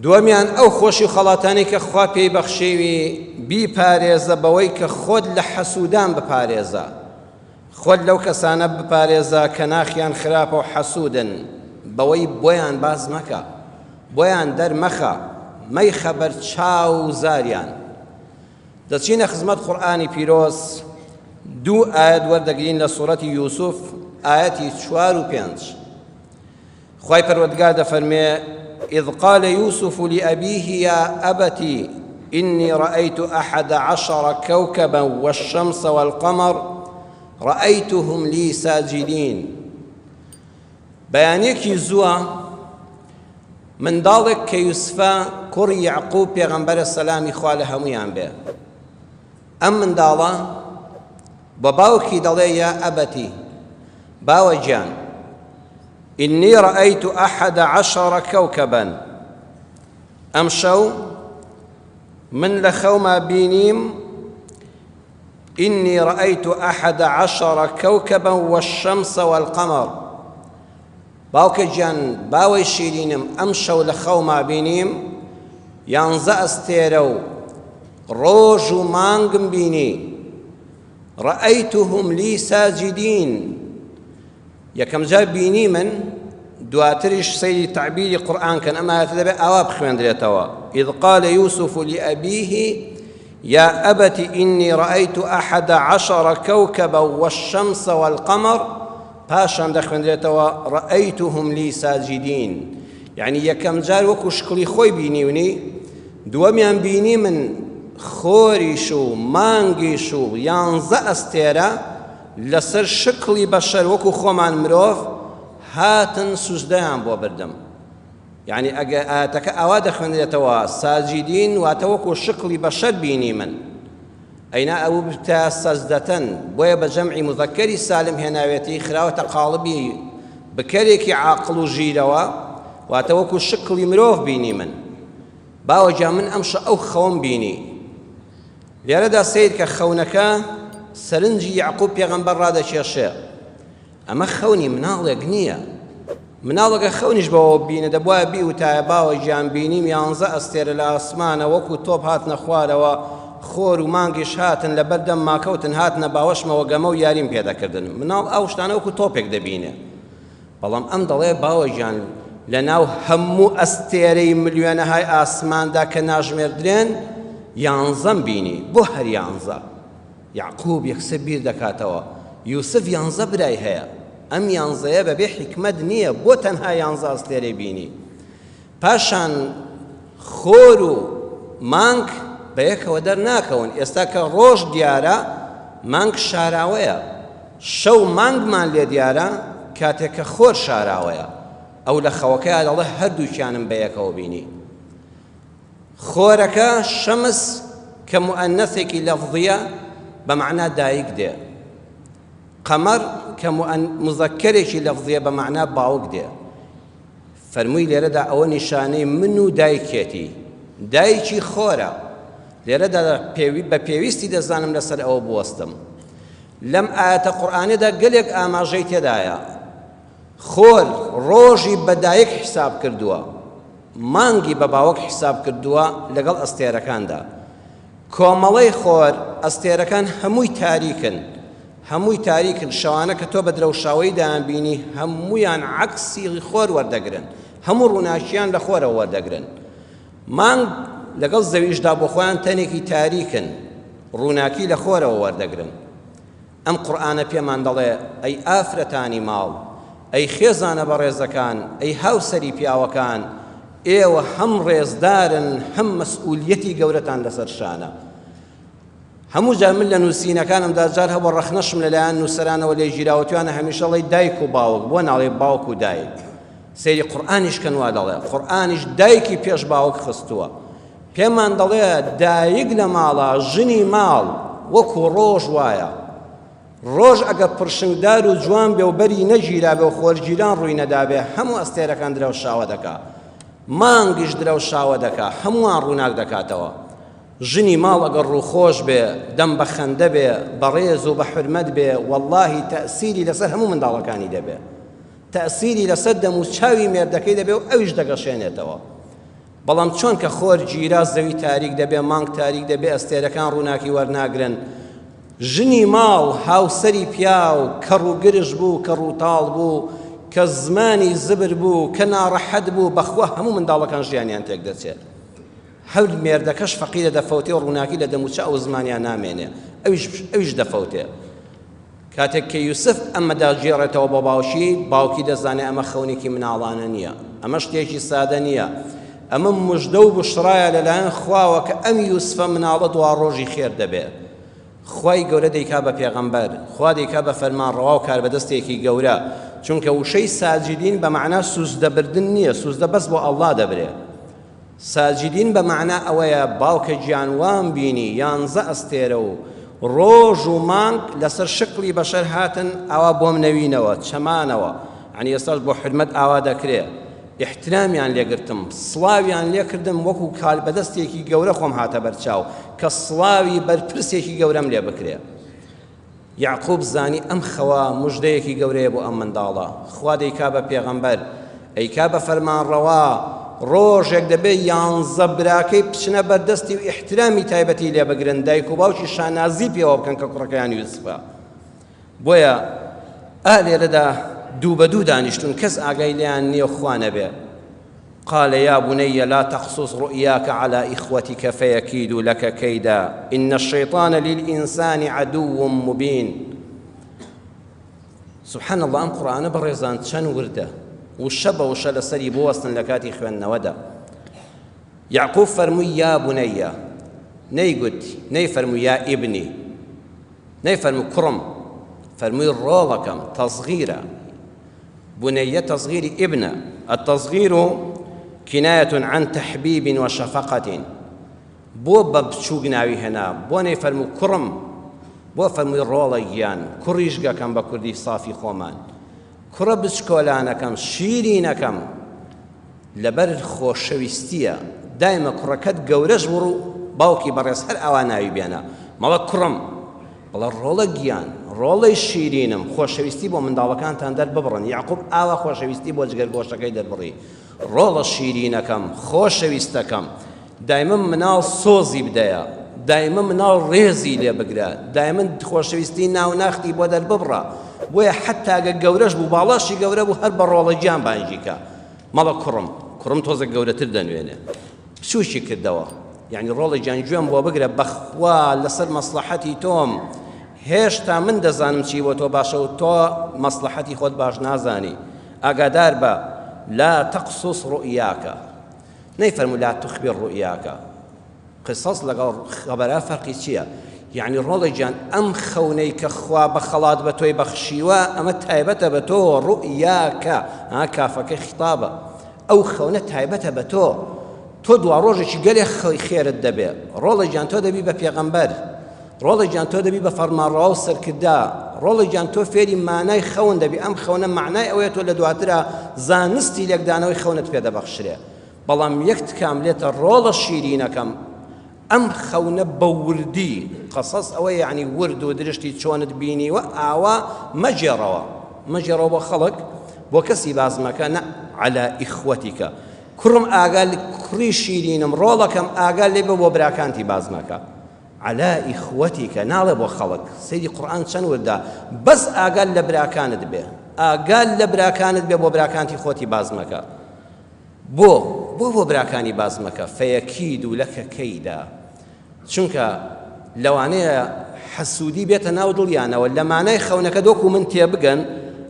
دووەمیان ئەو خۆشی و خەڵاتانی کە خوا پێی بەخشیوی بیپارێزە بەوەی کە خۆت لە حەسوودان بپارێزە، خۆت لەو کەسانە بپارێزە کە ناخیان خراپە و حەسوودن، بەوەی بۆیان باز مەکە، بۆیان دەرمەخە، مەیخە بەر چاو زاریان. دەچینە خزمەت قورئانی پیرۆز، دوو ئاەت وەردەگرین لە سوورەتی یوسف، ئاەتی 4 و 5. خوای پەروەردگار دەفەرمێ: إذ قال يوسف لأبيه يا أبت إني رأيت 11 كوكبا والشمس والقمر رأيتهم لي ساجدين. بەیانێکی زووە منداڵێک کە یوسفە کوڕی یعقوب پێغەمبەرە سەلامی خوا لە هەموویان بێ، ئەم منداڵە بە باوکی دەڵێ: یا ئەبەتی، باوە گیان، إني رأيت 11 كوكبا، ئەمشەو من لە خەوما بینیم، إني رأيت 11 كوكبا والشمس والقمر. باوکە گیان، باوەی شیرینم، ئەمشەو لە خەوما بینیم 11 ئەستێرە و ڕۆژ و مانگم بینی. رأيتهم لي ساجدين، یەکەم جار بینی من، دواتریش سەیری تعبیری قورئان کەن، ئەمە هاتە دەبێت ئاوا بخوێندرێتەوە: إذ قال يوسف لأبيه يا أبت إني رأيت 11 كوكبا والشمس والقمر، پاشان دەخوێندرێتەوە رأيتهم لي ساجدين. یعنی یەکەم جار وەکو شکڵی خۆی بینیونی، دووەمیان بینی من خۆریش و مانگیش و 11 ئەستێرە لەسەر شکڵی بەشەر وەکو خۆمان مرۆڤ هاتن سوژدەیان بۆ بردم. یعنی ئەگە ئاەتەکە ئاوا دەخوێنرێتەوە ساجدین، واتە وەکو شکڵی بەشەر بینی من، ئەینا ئەو بتە سەجدەتەن، بۆیە بە جەمعی مذەکەری سالم هێناوێتی، خراوەتە قاڵبی بکەرێکی عاقڵ و ژیرەوە، واتە وەکو شکڵی مرۆڤ بینی من. باوەجا من ئەمشە ئەو خەوم بینی. لێرەدا سیر کە خەونەکە سەرنجی یعقوب پێغەمبەر ڕادەکێشێ، ئەمە خەونی مناڵێک نییە. مناڵەکە خەونیش بەوە بینە، دەبوایە بیوتایە باوە گیان بینیم 11 ئەستێرە لە ئاسمانە وەکو تۆپ هاتنە خوارەوە، خۆر و مانگیش هاتن لە بەردەم ماکەوتن، هاتنە باوەشمەوە گەمە و یاریم پێدەکردن. مناڵ ئەو شتانە وەکو تۆپێک دەبینێ. بەڵام ئەم دەڵێ باوە گیان لە ناو هەموو ئەستێرەی ملیۆنەهای ئاسماندا کە ناژمێردرێن 11 بینی. بۆ هەر 11؟ یعقوب یەکسەر بیر دەکاتەوە یوسف 11 برای هەیە، ئەم 11ە بەبێ حکمت نییە، بۆ تەنها 11 ئەستێرەی بینی. پاشان خۆر و مانگ بە یەکەوە دەرناکەون. ئێستا کە ڕۆژ دیارە، مانگ شاراوەیە، شەو مانگمان لێ دیارە، کاتێک کە خۆر شاراوەیە. ئەو لە خەوەکەیە دەڵێ هەردووکیانم بە یەکەوە بینی. خۆرەکە شەمس کە مؤەنەثێکی لەفظیە بە معنای دایک دێ، قەمەر کە مذەکەرێکی لەفظیە بە معنای باوک دێ. فەرمووی لێرەدا ئەوە نیشانەی من و دایکێتی، دایکی خۆرە. لێرەدا بە پێویستی دەزانم لەسەر ئەوە بوەستم. لەم ئاەتە قورئانیدا گەلێک ئاماژەی تێدایە. خۆر ڕۆژی بە دایک حساب کردووە، مانگی بە باوک حساب کردووە لەگەڵ ئەستێرەکاندا. کۆمەڵەی خۆر ئەستێرەکان هەمووی تاریکن، هەمووی تاریکن. شەوانە کە تۆ بە درەوشاوی دایان بینی، هەموویان عەکسی خۆر وەردەگرن، هەموو ڕووناکیان لە خۆرەوە وەردەگرن. مانگ لەگەڵ زەویشدا بۆ خۆیان تەنێکی تاریکن، ڕووناکی لە خۆرەوە وەردەگرن. ئەم قورئانە پێمان دەڵێ ئەی ئافرەتانی ماڵ، ئەی خێزانە بەڕێزەکان، ئەی هاوسەری پیاوەکان، ئێوە هەم ڕێزدارن، هەم مەسئولیەتی گەورەتان لەسەر شانە. هەموو جار من لە نووسینەکانمدا جار هەبوو ڕەخنەشم لەلایەن نووسەرانەوە لێ گیراوەتوانە هەمیشە ئەڵێ دایک و باوک، بۆ ناڵێ باوک و دایک. سەیری قورئانیش کەن وا دەڵێ، قورئانیش دایکی پێش باوک خستووە. پێمان دەڵێ دایک لە ماڵە، ژنی ماڵ وەکو ڕۆژ وایە. ڕۆژ ئەگە پرشنگدار و جوان بێ و بەری نەگیرا بێ و خۆرگیران ڕووی نەدابێ، هەموو ئەستێرەکان درەوشاوە دەکا، مانگیش درەوشاوە دەکا، هەمووان ڕووناک دەکاتەوە. ژنی ماڵ ئەگەر ڕووخۆش بێ، دەم بە خەندە بێ، بەڕێز و بە حورمەت بێ، وەڵڵاهی تەئسیری لەسەر هەموو منداڵەکانی دەبێ، تەئسیری لەسەر دەم و چاوی مێردەکەی دەبێ و ئەویش دەگەشێنێتەوە. بەڵام چۆن کە خۆر گیرا زەوی تاریک دەبێ مانگ تاریک دەبێ ئەستێرەکان ڕووناکی وەرناگرن ژنی ماڵ هاوسەری پیا و کەڕ و گرش بوو کەڕ و تاڵ بوو کە زمانی زبر بوو کە ناڕەحەت بوو بەخوا هەموو منداڵەکان ژیانیان تێک دەچێت هەول مێردەکەش فەقیرە دەفەوتێ و ڕووناکی لە دەموچە ئەو زمانیان نامێنێ ئەویش دەفەوتێ کاتێک کە یوسف ئەمەدا گێڕێتەوە بۆ باوکی دەزانێ ئەمە خەونێکی مناڵانە نییە ئەمە شتێکی سادە نییە ئەمە مژدە و بشرایە لەلایەن خواوە کە ئەم یوسفە مناڵە دوا ڕۆژی خێر دەبێت خوای گەورە دەیکا بە پێغەمبەر خوا دەیکا بە فەرمانڕەوا و کاربەدەستێکی گەورە چونکە وشەی ساجدین بە معنە سوزدەبردن نییە سوزدە بەس بۆ ئەڵڵا دەبرێت ساجدین بە معنە ئەوەیە باوکە گیانوان بینی یانزە ئەستێرە و ڕۆژ و مانگ لەسەر شکلی بەشەر هاتن ئاوا بۆم نەوینەوە چەمانەوە عنی ئێستاش بۆ حرمەت ئاوا دەکرێت احترامیان لێگرتم سڵاویان لێکردم وەکو کالبەدەستێکی گەورە خۆم هاتە بەرچاو کە سڵاوی بەرپرسێکی گەورەم لێ بکرێ یعقوب زانی ئەم خەوا موژدەیەکی گەورەیە بۆ ئەم منداڵە خوا دەیکا بە پێغەمبەر ئەیکا بە فەرمانڕەوا ڕۆژێک دەبێت یانزە براکەی بچنە بەردەستی و احترامی تایبەتی لێ بگرن دایک و باوکی شانازی پێوە بکەن کە کوڕەکەیان یوسفە بۆیە لێرەدا دوو بە دوو دانیشتون کەس ئاگای لێیان نییە خوا نەبێ قال يا بني لا تقصص رؤياك على إخوتك فيكيدوا لك كيدا إن الشيطان للإنسان عدو مبين سبحان الله أم قرآن برزان چەند وردە وشە لەسەری بۆ وەستن لە کاتی خوێندنەوەدا یعقوب فەرمووی یا بنەیە نەیگوت نەیفەرمووی یا ئیبنی نەیفەرمووی کوڕم فەرمووی ڕۆڵەکەم تەصغیرە بنية تصغير ابن التصغير كناية عن تحبيب وشفقة بو ببچوك ناوي هنا بو نيفرمو كرم بو فرمو روليان كريشقا كم بكردي صافي خومان كرة بچكولانكم شيرينكم لبر خوشويستية دائما كركت قورش برو باوكي برس هر اواناوي بيانا مالا كرم بەڵە ڕۆڵە گیان ڕۆڵەی شیرینم خۆشەویستی بۆ منداڵەکانتان دەرببڕن یعقوب ئاوا خۆشەویستی بۆ جگەرگۆشەکەی دەربڕی ڕۆڵە شیرینەکەم خۆشەویستەکەم دایمە مناڵ سۆزی بدەیە دایمە مناڵ ڕێزی لێ بگرە دایمە خۆشەویستی ناوناختی بۆ دەرببڕە بۆیە حتاگە گەورەش بوو باڵاشی گەورە بوو هەر بە ڕۆڵە گیان بانجیکە مەڵە کوڕم تۆزە گەورەتر دەنوێنێ پچوشی کردەوە یعنی ڕۆڵی جانگوێم بۆ بگرە بەخوا لەسەر مەسلحەتی تۆم هێشتا من دەزانم چی بۆ تۆ باشە و تۆ مەسلحەتی خۆت باش نازانی ئاگادار بە لا تقصص رؤياك نەیفەرموو لا تخبر رؤياك قصص لەگەڵ خەبەرە فەرقی چییە یعنی ڕۆڵی جان ئەم خەونەی کە خوا بە خەڵات بە تۆی بەخشیوە ئەمە تایبەتە بە تۆ رؤياك کافەکەی خیتابە ئەو خەونە تایبەتە بە تۆ تۆ دوا ڕۆژێکی گەلێ خێرت دەبێ ڕۆڵی جان تۆ دەبی بە پێغەمبەر ڕۆڵی جان تۆ دەبی بە فەرمانڕەوا و سەرکردا ڕۆڵی جان تۆ فێری مانای خەون دەبی ئەم خەونە معنای ئەوەیە تۆ لە دواترە زانستی لێکدانەوەی خەونت پێدەبەخشرێ بەڵام یەک تکام لێتە ڕۆڵە شیرینەکەم ئەم خەونە بە وردی قەسەس ئەوە یعنی ورد و درشتی چۆنت بینیوە ئاوا مەجێڕەوە بۆ خەڵک بۆ کەسی بازمەکە نە عەلا ئیخوەتیکە کوڕم ئاگال کوڕی شیرینم ڕۆڵەکەم ئاگال لێ بە بۆ براکانتی بازمەکە عەلا ئیخوەتیکە ناڵێ بۆ خەڵک سەیری قورئان چەند وردە بەس ئاگال لە براکانت بێ ئاگال لە براکانت بێ بۆ براکانتی خۆتی بازمەکە بۆ براکانی بازمەکە فەیەکید و لەکە کەیدا چونکە لەوانەیە حەسوودی بێتە ناو دڵیانەوە لە مانای خەونەکە دۆکو من تێبگەن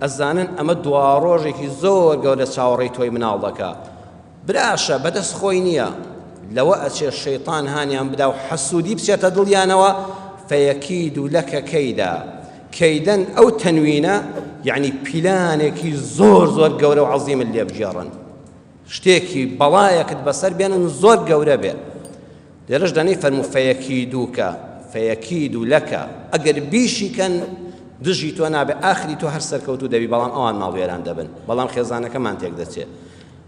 ئەزانن ئەمە دوا ڕۆژێکی زۆر گەورە چاوەڕێی تۆی مناڵ دەکا براشە بەدەست خۆی نییە لەوە ئەچێ شەیطان هانیان بدا و حەسوودی بچێتە دڵیانەوە فەیەکید و لەکە کەیدا کەیدەن ئەو تەنوینە یعنی پیلانێکی زۆر گەورە و عەزیمت لێ بگێڕن شتێکی بەڵایەکت بەسەر بێنن زۆر گەورە بێ لێرەش دەنێی فەرموو فەیەکیدوکە فەیەکید و لەکە ئەگەر بیشیکەن دژی تۆ نابێ ئاخری تۆ هەر سەرکەوتوو دەبی بەڵام ئەوان ماڵوێران دەبن بەڵام خێزانەکەمان تێک دەچێت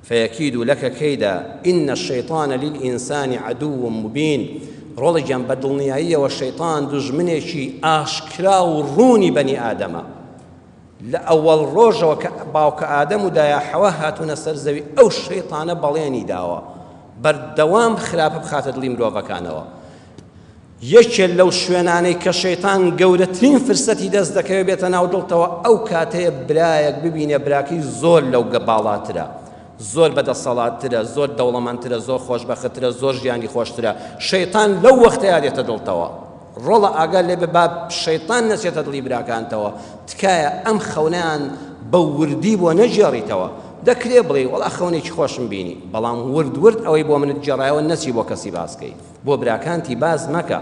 فيكيد لك كيدا إن الشيطان للإنسان عدو مبين ڕۆڵی گیان بەدڵنیاییەوە شەیطان دوژمنێکی ئاشکرا و ڕوونی بەنی ئادەمە لە ئەوەڵ ڕۆژەوە کە باوکە ئادەم و دایە حەوا هاتوونە سەر زەوی ئەو شەیطانە بەڵێنی داوە بەردەوام خراپە بخاتە دڵی مرۆڤەکانەوە. یەکێک لەو شوێنانەی کە شەیتان گەورەترین فرسەتی دەست دەکەوێت بێتە ناو دڵتەوە ئەو کاتەیە برایەک ببینێ براکەی زۆر لەو باڵاترە، زۆر بەدەسەڵاتترە، زۆر دەوڵەمەندترە، زۆر خۆشبەختترە، زۆر ژیانی خۆشترە. شەیتان لەو وەختەیە دێتە دڵتەوە. ڕۆڵە ئاگال لێ بە شەیتان نەچێتە دڵی براکانتەوە، تکایە ئەم خەونەیان بە وردی بۆ نەجێڕیتەوە. دەکرێ بڵێ وەڵا خەونێکی خۆشم بینی، بەڵام ورد ئەوەی بۆ منت جێڕایەوە نەچی بۆ کەسی باسکەی، بۆ براکانتی باز مەکە.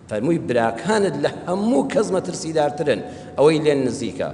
فەرمووی براکانت لە هەموو کەس مەترسیدارترن ئەوەی لێن نزیکە.